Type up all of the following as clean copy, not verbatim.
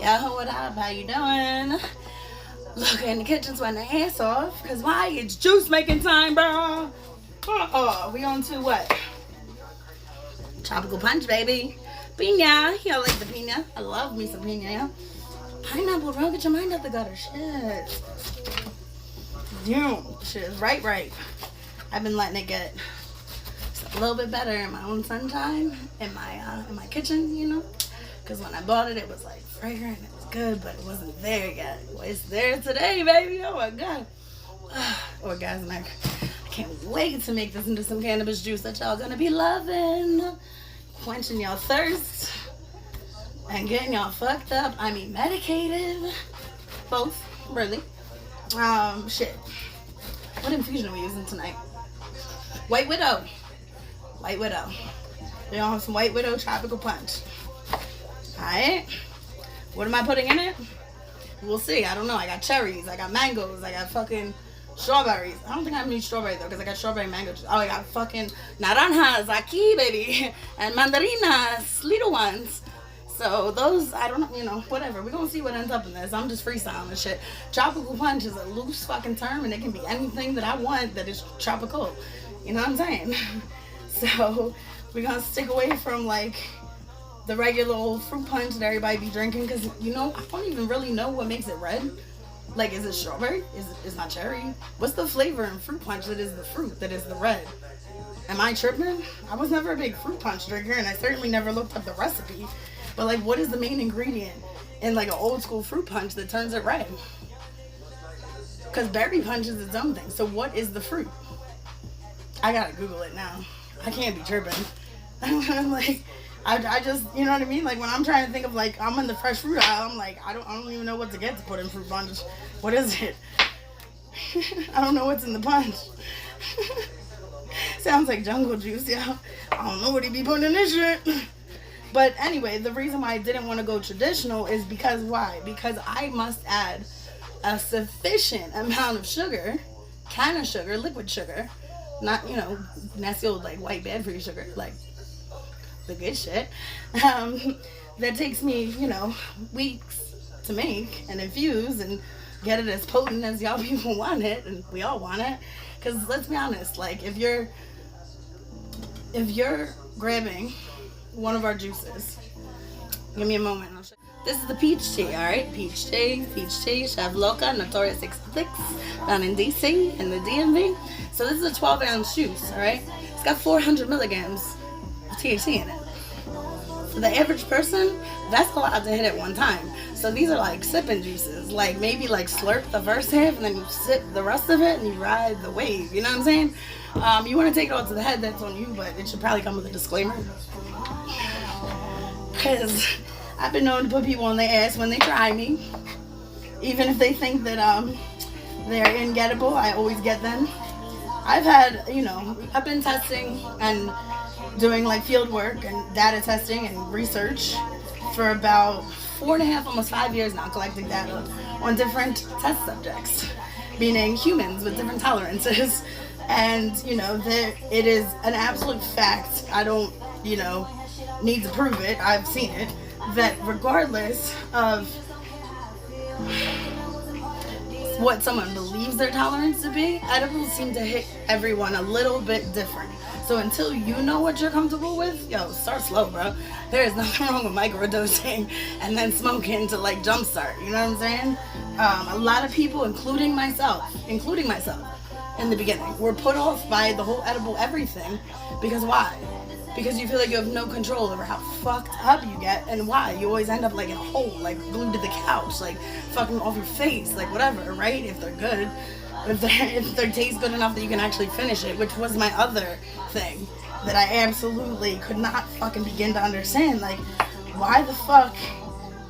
Yo, what up? How you doing? Look, in the kitchen sweating their ass off. Because why? It's juice making time, bro. We on to what? Tropical punch, baby. Piña. Y'all like the piña? I love me some piña. Pineapple, bro. Get your mind out the gutter. Shit. Damn. Shit is right. I've been letting it get a little bit better in my own sunshine, in my kitchen, you know? Because when I bought it, it was like fragrant, it was good, but it wasn't there yet. Well, it's there today, baby. Oh my God. Orgasmic. I can't wait to make this into some cannabis juice that y'all gonna be loving. Quenching y'all thirst and getting y'all fucked up. I mean, medicated. Both, really. Shit. What infusion are we using tonight? White Widow. White Widow. We're gonna have some White Widow tropical punch. Alright. What am I putting in it? We'll see. I don't know. I got cherries. I got mangoes. I got fucking strawberries. I don't think I have any strawberries though, because I got strawberry mango juice. Oh, I got fucking naranjas aquí, baby. And mandarinas, little ones. So those, I don't know, you know, whatever. We're gonna see what ends up in this. I'm just freestyling and shit. Tropical punch is a loose fucking term, and it can be anything that I want that is tropical. You know what I'm saying? So we're gonna stick away from like the regular old fruit punch that everybody be drinking, because, you know, I don't even really know what makes it red. Like, is it strawberry? Is not cherry? What's the flavor in fruit punch that is the fruit, that is the red? Am I tripping? I was never a big fruit punch drinker, and I certainly never looked up the recipe. But, like, what is the main ingredient in, like, an old school fruit punch that turns it red? Because berry punch is its own thing. So what is the fruit? I gotta Google it now. I can't be tripping. I'm like... I just, you know what I mean? Like, when I'm trying to think of, like, I'm in the fresh fruit aisle, I'm like, I don't even know what to get to put in fruit punch. What is it? I don't know what's in the punch. Sounds like jungle juice, yeah. I don't know what he be putting in this shit. But anyway, the reason why I didn't want to go traditional is because why? Because I must add a sufficient amount of sugar, CaNNa sugar, liquid sugar, not, you know, nasty old, like, white bad for you sugar, like, the good shit, that takes me, you know, weeks to make and infuse and get it as potent as y'all people want it, and we all want it. Because let's be honest, like, if you're grabbing one of our juices, give me a moment, I'll show you. This is the peach tea, alright? Peach tea, ChEfLoKa, Notorious Exotixx, down in DC, in the DMV. So this is a 12-ounce juice, alright? It's got 400 milligrams THC in it. For the average person, that's a lot to hit at one time. So these are like sipping juices. Like, maybe like slurp the first half and then you sip the rest of it and you ride the wave. You know what I'm saying? You want to take it all to the head, that's on you, but it should probably come with a disclaimer. Because I've been known to put people on their ass when they try me. Even if they think that they're ingettable, I always get them. I've had, you know, I've been testing and doing like field work and data testing and research for about 4.5, almost 5 years now, collecting data on different test subjects, meaning humans with different tolerances. And, you know, it is an absolute fact. I don't, you know, need to prove it. I've seen it, that regardless of what someone believes their tolerance to be, edibles seem to hit everyone a little bit different. So until you know what you're comfortable with, yo, start slow, bro. There is nothing wrong with microdosing and then smoking to like jumpstart. You know what I'm saying? A lot of people, including myself, in the beginning, were put off by the whole edible everything. Because why? Because you feel like you have no control over how fucked up you get, and why you always end up like in a hole, like glued to the couch, like fucking off your face, like whatever, right? If they're good. If they taste good enough that you can actually finish it, which was my other thing that I absolutely could not fucking begin to understand. Like, why the fuck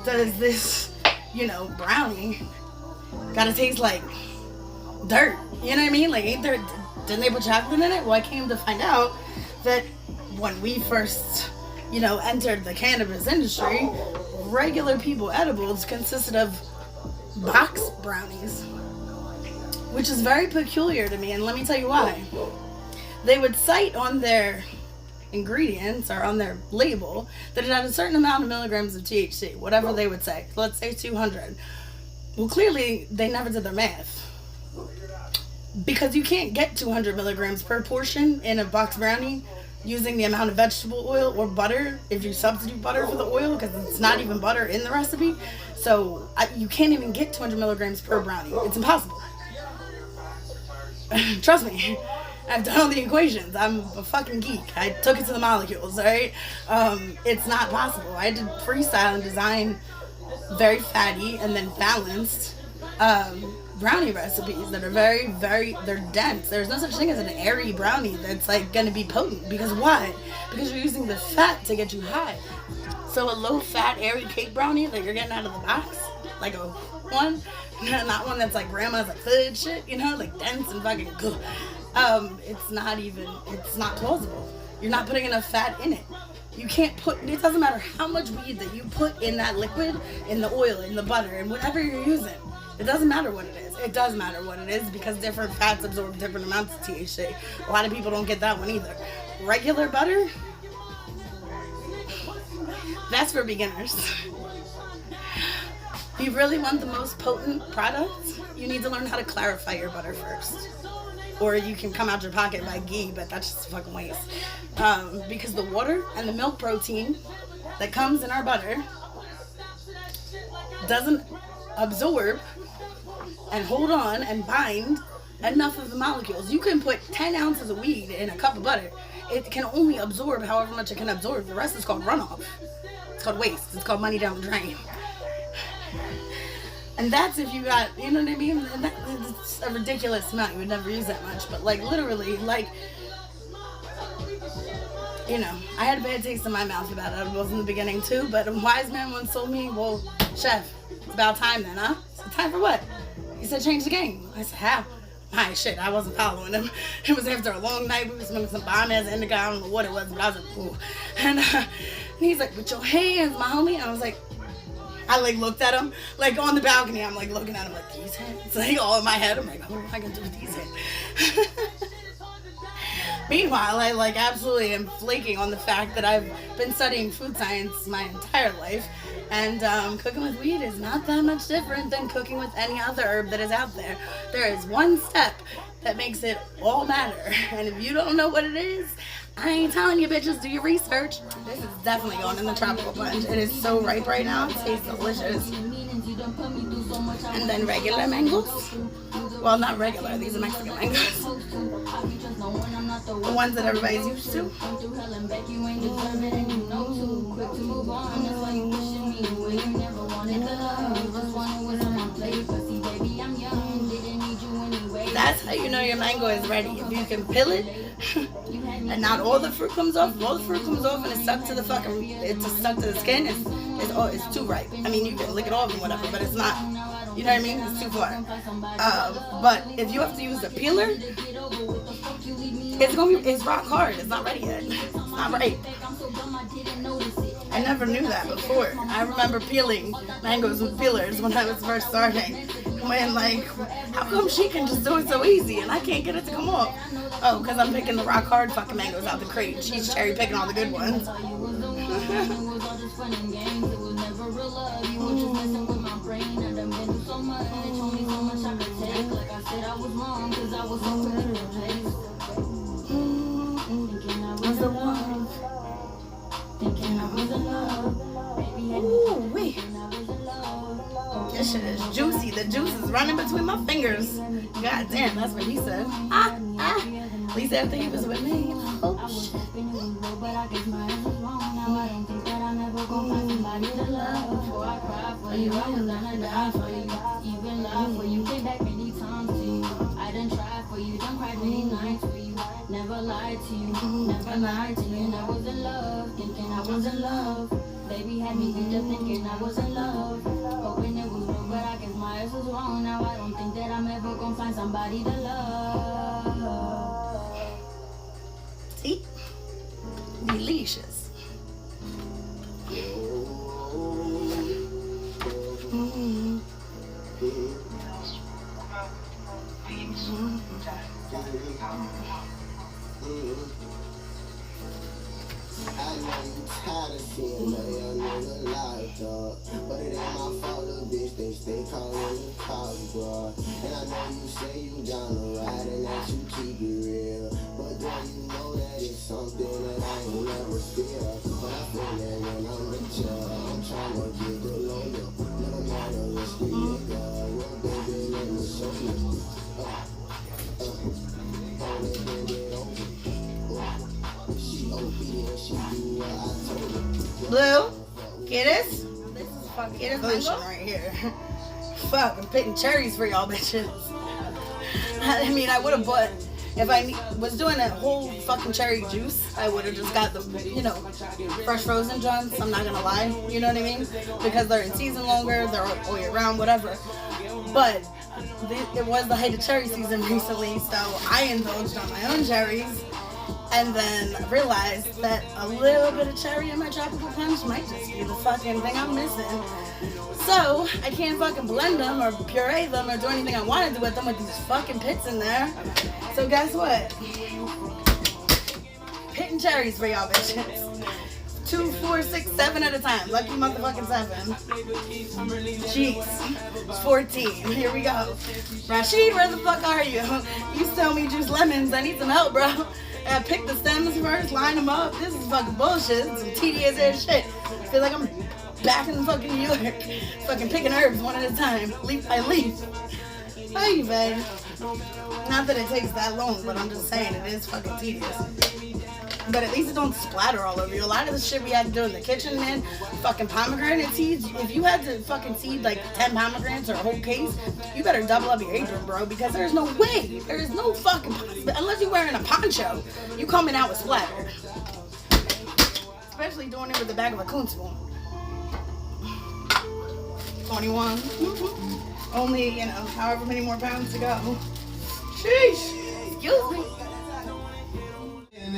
does this, you know, brownie gotta taste like dirt? You know what I mean? Like, didn't they put chocolate in it? Well, I came to find out that when we first, you know, entered the cannabis industry, regular people edibles consisted of box brownies, which is very peculiar to me, and let me tell you why. They would cite on their ingredients or on their label that it had a certain amount of milligrams of THC, whatever they would say. Let's say 200. Well, clearly they never did their math, because you can't get 200 milligrams per portion in a box brownie using the amount of vegetable oil or butter if you substitute butter for the oil, because it's not even butter in the recipe. So you can't even get 200 milligrams per brownie. It's impossible. Trust me, I've done all the equations. I'm a fucking geek. I took it to the molecules, alright? It's not possible. I did freestyle and design very fatty and then balanced brownie recipes that are very, very, they're dense. There's no such thing as an airy brownie that's like gonna be potent. Because why? Because you're using the fat to get you high. So a low fat airy cake brownie that you're getting out of the box, like a one, not one that's like grandma's like hood shit, you know, like dense and fucking good. It's not plausible. You're not putting enough fat in it. You can't put, it doesn't matter how much weed that you put in that liquid, in the oil, in the butter, and whatever you're using. It doesn't matter what it is. It does matter what it is, because different fats absorb different amounts of THC. A lot of people don't get that one either. Regular butter, that's for beginners. If you really want the most potent products, you need to learn how to clarify your butter first. Or you can come out your pocket and buy ghee, but that's just a fucking waste. Because the water and the milk protein that comes in our butter doesn't absorb and hold on and bind enough of the molecules. You can put 10 ounces of weed in a cup of butter. It can only absorb however much it can absorb. The rest is called runoff. It's called waste. It's called money down the drain. And that's if you got, you know what I mean? And it's a ridiculous amount. You would never use that much. But like literally, like, you know, I had a bad taste in my mouth about it. It was in the beginning too. But a wise man once told me, well, chef, it's about time then, huh? I said, time for what? He said, change the game. I said, how? My shit, I wasn't following him. It was after a long night. We were smoking some bomb-ass indica. I don't know what it was, but I was like, ooh. And he's like, with your hands, my homie. And I was like, I like looked at him, like on the balcony. I'm like looking at him like, these hands? Like all in my head. I'm like, what am I going to do with these hands? Meanwhile, I like absolutely am flaking on the fact that I've been studying food science my entire life, and cooking with weed is not that much different than cooking with any other herb that is out there. There is one step that makes it all matter, and if you don't know what it is, I ain't telling you bitches, do your research. This is definitely going in the tropical punch. It is so ripe right now. It tastes delicious. And then regular mangoes. Well, not regular. These are Mexican mangoes. The ones that everybody's used to. That's how you know your mango is ready. If you can peel it, and not all the fruit comes off. If all the fruit comes off and it's stuck to the fucking, it's just stuck to the skin, it's too ripe. I mean, you can lick it off and whatever, but it's not, you know what I mean? It's too far. But if you have to use a peeler, it's rock hard. It's not ready yet. It's not ripe. I never knew that before. I remember peeling mangoes with peelers when I was first starting. When like, how come she can just do it so easy and I can't get it to come off? Oh, because I'm picking the rock hard fucking mangoes out the crate. She's cherry picking all the good ones. Ooh, wait. This shit is juicy. The juice is running between my fingers. God damn, that's what he said. At least after he was with me. Oh, shit. Never lied to you, never lied to you. I was in love, thinking I was in love. Baby had me end up thinking I was in love. Hoping it was real, but I guess my ass was wrong. Now I don't think that I'm ever gonna find somebody to love. See? Delicious. Mm-hmm. And I know you say you down the ride and that you keep it real. But girl, you know that it's something that I ain't never feel. But I feel that when I'm with you, I'm trying to get the logo. No matter what's the nigga, well, baby, let me show you. She obedient, she do what I told her. Blue, get this? This is fucking evolution right here. Fuck, I'm picking cherries for y'all bitches. I mean, I would have bought, if I was doing a whole fucking cherry juice, I would have just got the, you know, fresh frozen ones. I'm not gonna lie, you know what I mean? Because they're in season longer, they're all year round, whatever. But it was the height of cherry season recently, so I indulged on my own cherries. And then realized that a little bit of cherry in my tropical punch might just be the fucking thing I'm missing. So I can't fucking blend them or puree them or do anything I want to do with them with these fucking pits in there. So guess what? Pitting cherries for y'all bitches. 2, 4, 6, 7 at a time. Lucky motherfucking 7. Jeez. 14. Here we go. Rashid, where the fuck are you? You tell me juice lemons. I need some help, bro. I pick the stems first, line them up. This is fucking bullshit. This is some tedious ass shit. I feel like I'm back in fucking New York. Fucking picking herbs one at a time. Leaf by leaf. Hey, babe. Not that it takes that long, but I'm just saying it is fucking tedious. But at least it don't splatter all over you. A lot of the shit we had to do in the kitchen, man, fucking pomegranate seeds. If you had to fucking seed like 10 pomegranates or a whole case, you better double up your apron, bro, because there's no way. There is no fucking, unless you're wearing a poncho, you coming out with splatter. Especially doing it with the back of a coon spoon. 21. Only, you know, however many more pounds to go. Sheesh. Excuse me.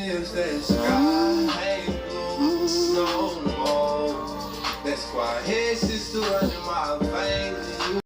Is that sky ain't blue no more? That's why his is 200 miles